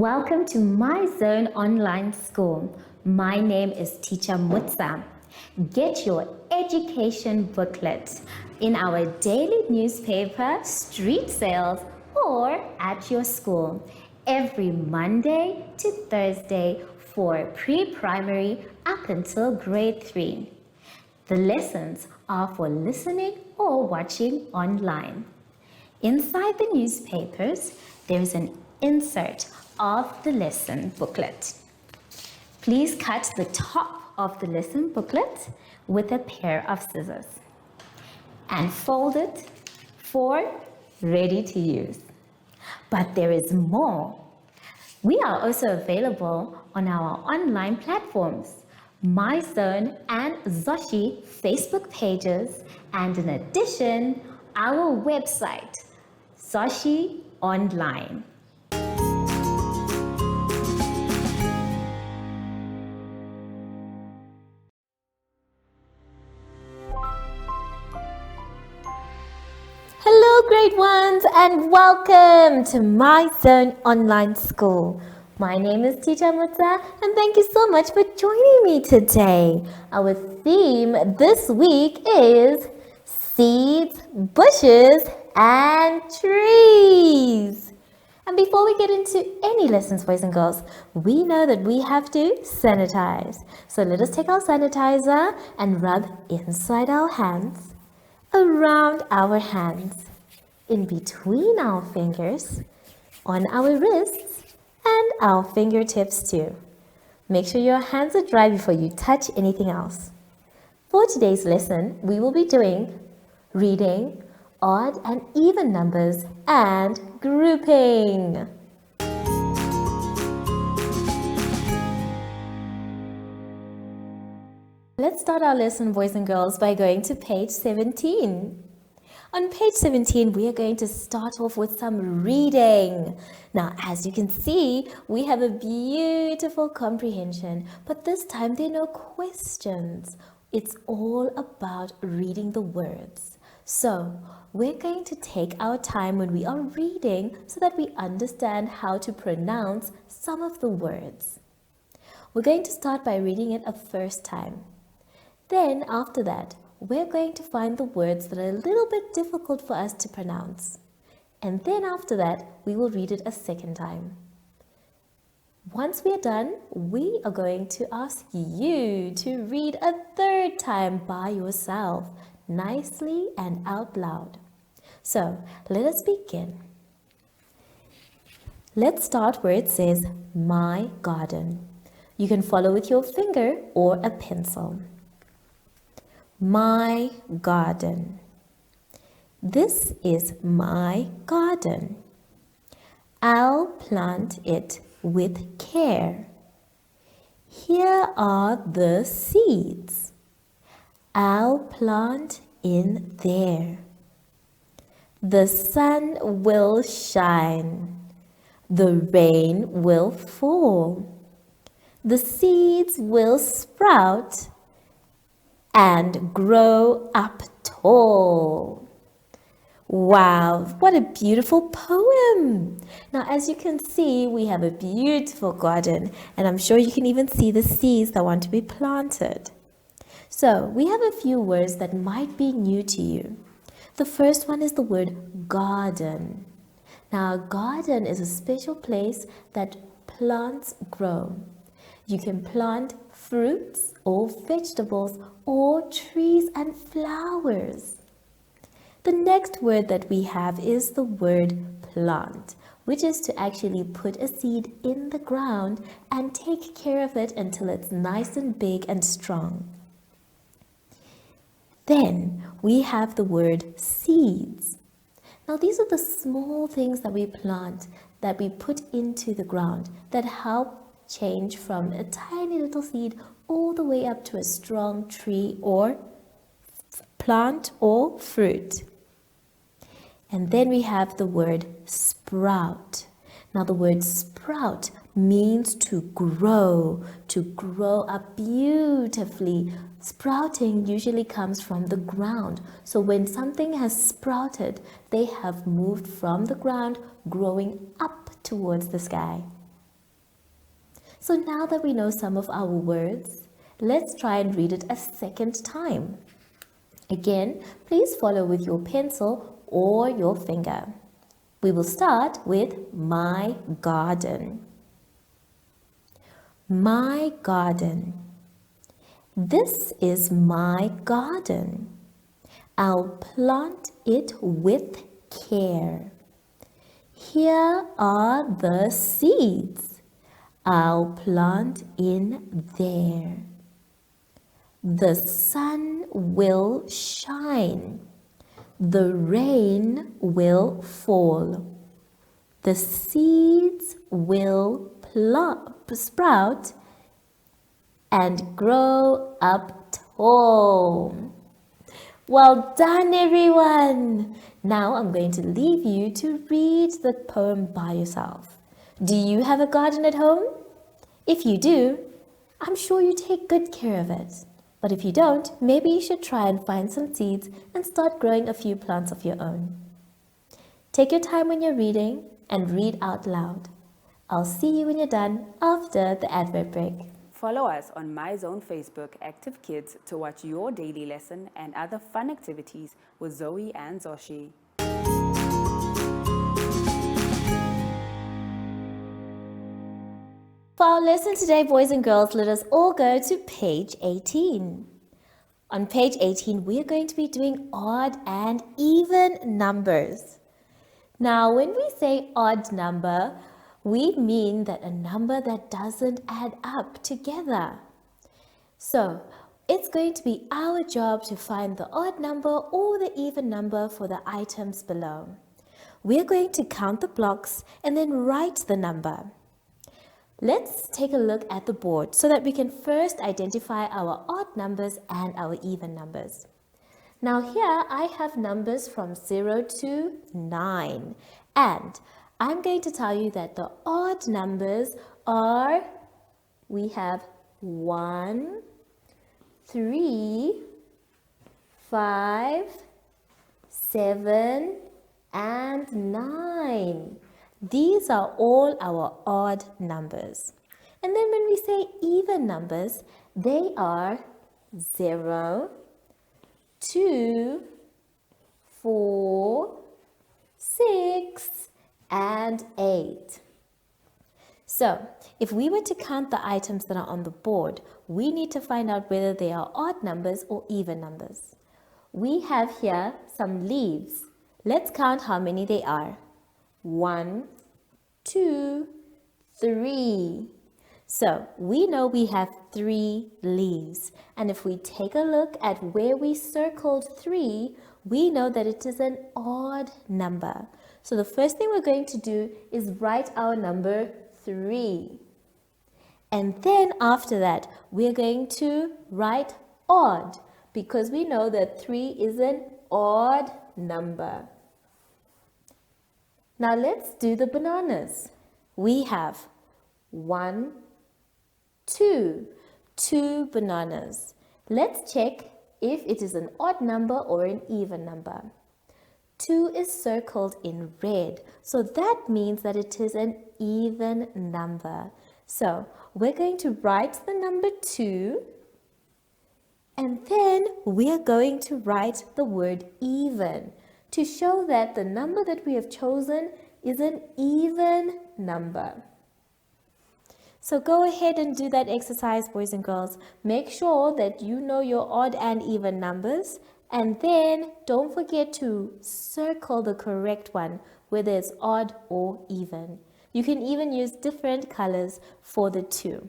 Welcome to My Zone Online School. My name is Teacher Mutsa. Get your education booklet in our daily newspaper, street sales, or at your school every Monday to Thursday for pre-primary up until grade 3. The lessons are for listening or watching online. Inside the newspapers, there is an insert of the lesson booklet. Please cut the top of the lesson booklet with a pair of scissors and fold it for ready to use. But there is more. We are also available on our online platforms, MyZone and Zoshi Facebook pages, and in addition, our website, Zoshi Online. Hello, grade ones, and welcome to My Zone Online School. My name is Teacher Mutsa, and thank you so much for joining me today. Our theme this week is seeds, bushes, and trees. And before we get into any lessons, boys and girls, we know that we have to sanitize. So let us take our sanitizer and rub inside our hands, around our hands, in between our fingers, on our wrists, and our fingertips too. Make sure your hands are dry before you touch anything else. For today's lesson, we will be doing reading, odd and even numbers, and grouping. Let's start our lesson, boys and girls, by going to page 17. On page 17, we are going to start off with some reading. Now, as you can see, we have a beautiful comprehension, but this time there are no questions. It's all about reading the words. So, we're going to take our time when we are reading so that we understand how to pronounce some of the words. We're going to start by reading it a first time. Then, after that, we're going to find the words that are a little bit difficult for us to pronounce. And then after that, we will read it a second time. Once we are done, we are going to ask you to read a third time by yourself, nicely and out loud. So, let us begin. Let's start where it says, my garden. You can follow with your finger or a pencil. My garden. This is my garden. I'll plant it with care. Here are the seeds. I'll plant in there. The sun will shine. The rain will fall. The seeds will sprout and grow up tall. Wow, what a beautiful poem. Now, as you can see, we have a beautiful garden, and I'm sure you can even see the seeds that want to be planted. So, we have a few words that might be new to you. The first one is the word garden. Now, a garden is a special place that plants grow. You can plant fruits or vegetables or trees and flowers. The next word that we have is the word plant, which is to actually put a seed in the ground and take care of it until it's nice and big and strong. Then we have the word seeds. Now these are the small things that we plant, that we put into the ground, that help change from a tiny little seed all the way up to a strong tree or plant or fruit. And then we have the word sprout. Now the word sprout means to grow up beautifully. Sprouting usually comes from the ground. So when something has sprouted, they have moved from the ground, growing up towards the sky. So now that we know some of our words, let's try and read it a second time. Again, please follow with your pencil or your finger. We will start with my garden. My garden. This is my garden. I'll plant it with care. Here are the seeds. I'll plant in there. The sun will shine. The rain will fall. The seeds will sprout and grow up tall. Well done, everyone! Now I'm going to leave you to read the poem by yourself. Do you have a garden at home? If you do, I'm sure you take good care of it. But if you don't, maybe you should try and find some seeds and start growing a few plants of your own. Take your time when you're reading and read out loud. I'll see you when you're done after the advert break. Follow us on MyZone Facebook Active Kids to watch your daily lesson and other fun activities with Zoe and Zoshi. For our lesson today, boys and girls, let us all go to page 18. On page 18, we are going to be doing odd and even numbers. Now, when we say odd number, we mean that a number that doesn't add up together. So, it's going to be our job to find the odd number or the even number for the items below. We're going to count the blocks and then write the number. Let's take a look at the board so that we can first identify our odd numbers and our even numbers. Now here I have numbers from 0 to 9, and I'm going to tell you that the odd numbers are, we have 1, 3, 5, 7, and 9. These are all our odd numbers. And then when we say even numbers, they are 0, 2, 4, 6, and 8. So, if we were to count the items that are on the board, we need to find out whether they are odd numbers or even numbers. We have here some leaves. Let's count how many they are. 1, 2, 3. So we know we have 3 leaves. And if we take a look at where we circled 3, we know that it is an odd number. So the first thing we're going to do is write our number 3. And then after that, we're going to write odd because we know that 3 is an odd number. Now let's do the bananas. We have 1, 2, 2 bananas. Let's check if it is an odd number or an even number. 2 is circled in red, so that means that it is an even number. So we're going to write the number 2, and then we are going to write the word even to show that the number that we have chosen is an even number. So go ahead and do that exercise, boys and girls. Make sure that you know your odd and even numbers, and then don't forget to circle the correct one, whether it's odd or even. You can even use different colors for the 2.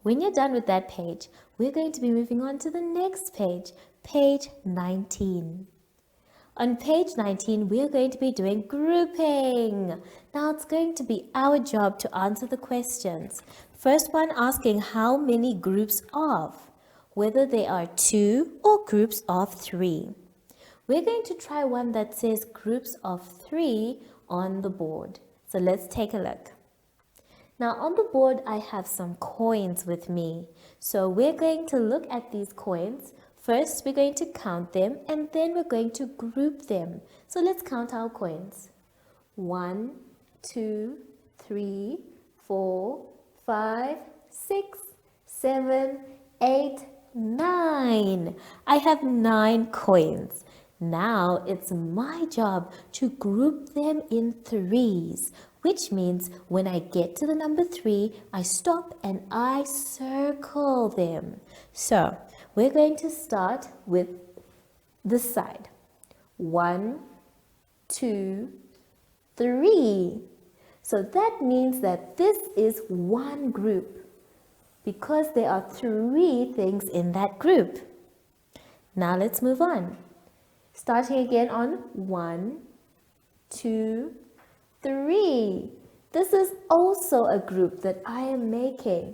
When you're done with that page, we're going to be moving on to the next page, page 19. On page 19, we're going to be doing grouping. Now it's going to be our job to answer the questions. First one asking how many groups of, whether they are 2 or groups of 3. We're going to try one that says groups of 3 on the board. So let's take a look. Now on the board, I have some coins with me. So we're going to look at these coins. First, we're going to count them and then we're going to group them. So let's count our coins. 1, 2, 3, 4, 5, 6, 7, 8, 9. I have 9 coins. Now it's my job to group them in threes, which means when I get to the number 3, I stop and I circle them. So we're going to start with this side. 1, 2, 3. So that means that this is one group because there are 3 things in that group. Now let's move on. Starting again on 1, 2, 3. This is also a group that I am making.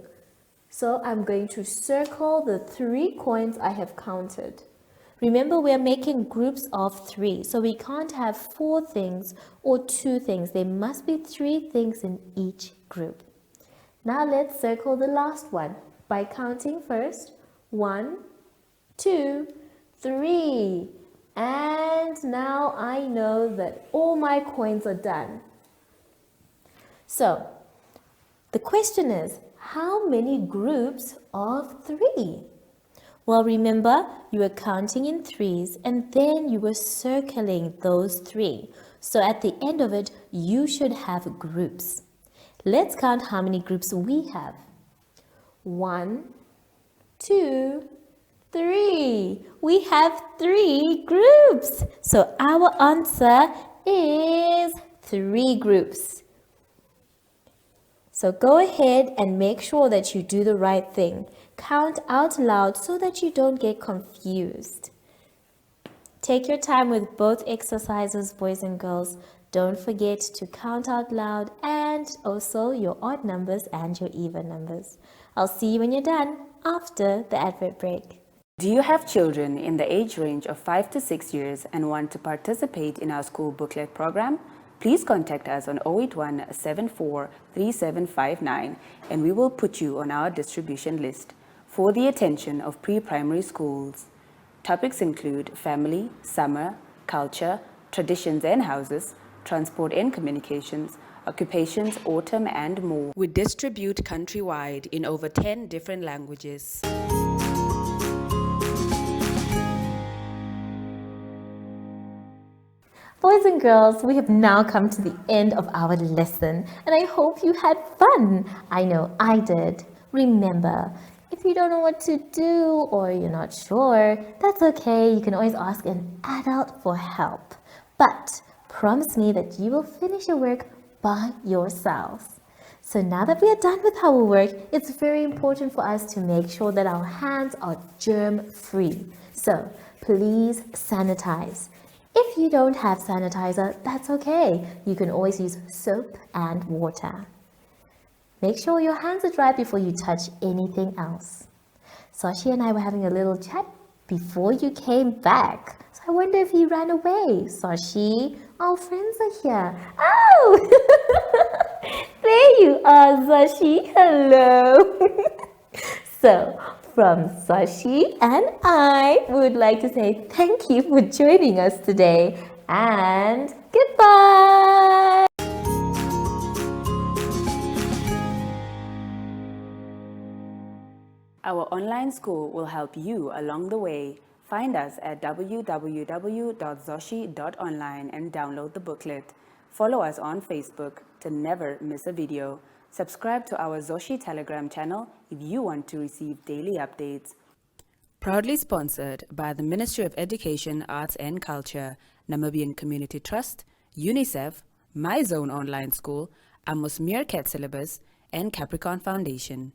So I'm going to circle the 3 coins I have counted. Remember, we are making groups of 3, so we can't have 4 things or 2 things. There must be 3 things in each group. Now let's circle the last one by counting first. 1, 2, 3. And now I know that all my coins are done. So the question is, how many groups of 3? Well, remember, you were counting in 3s and then you were circling those 3. So at the end of it, you should have groups. Let's count how many groups we have. 1, 2, 3. We have 3 groups. So our answer is 3 groups. So go ahead and make sure that you do the right thing. Count out loud so that you don't get confused. Take your time with both exercises, boys and girls. Don't forget to count out loud and also your odd numbers and your even numbers. I'll see you when you're done after the advert break. Do you have children in the age range of 5 to 6 years and want to participate in our school booklet program? Please contact us on 081 74 3759 and we will put you on our distribution list for the attention of pre-primary schools. Topics include family, summer, culture, traditions and houses, transport and communications, occupations, autumn and more. We distribute countrywide in over 10 different languages. Boys and girls, we have now come to the end of our lesson and I hope you had fun. I know I did. Remember, if you don't know what to do or you're not sure, that's okay. You can always ask an adult for help. But promise me that you will finish your work by yourselves. So now that we are done with our work, it's very important for us to make sure that our hands are germ-free. So please sanitize. If you don't have sanitizer, that's okay. You can always use soap and water. Make sure your hands are dry before you touch anything else. Sashi and I were having a little chat before you came back. So I wonder if you ran away. Sashi, our friends are here. Oh! There you are, Sashi. Hello. So, from Sashi and I would like to say thank you for joining us today and goodbye! Our online school will help you along the way. Find us at www.zoshi.online and download the booklet. Follow us on Facebook to never miss a video. Subscribe to our Zoshi Telegram channel if you want to receive daily updates. Proudly sponsored by the Ministry of Education, Arts and Culture, Namibian Community Trust, UNICEF, My Zone Online School, Amos Meerkat Syllabus, and Capricorn Foundation.